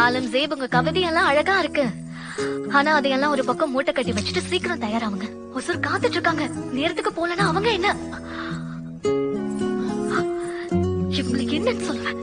ஆலம் ஜேப் உங்க கவிதையெல்லாம் அழகா இருக்கு. ஆனா அதையெல்லாம் ஒரு பக்கம் மூட்டை கட்டி வச்சுட்டு சீக்கிரம் தயாராவுங்க. ஒசூர் காத்துட்டு இருக்காங்க. நேரத்துக்கு போலனா அவங்க என்ன இவங்களுக்கு என்னன்னு சொல்லுவேன்.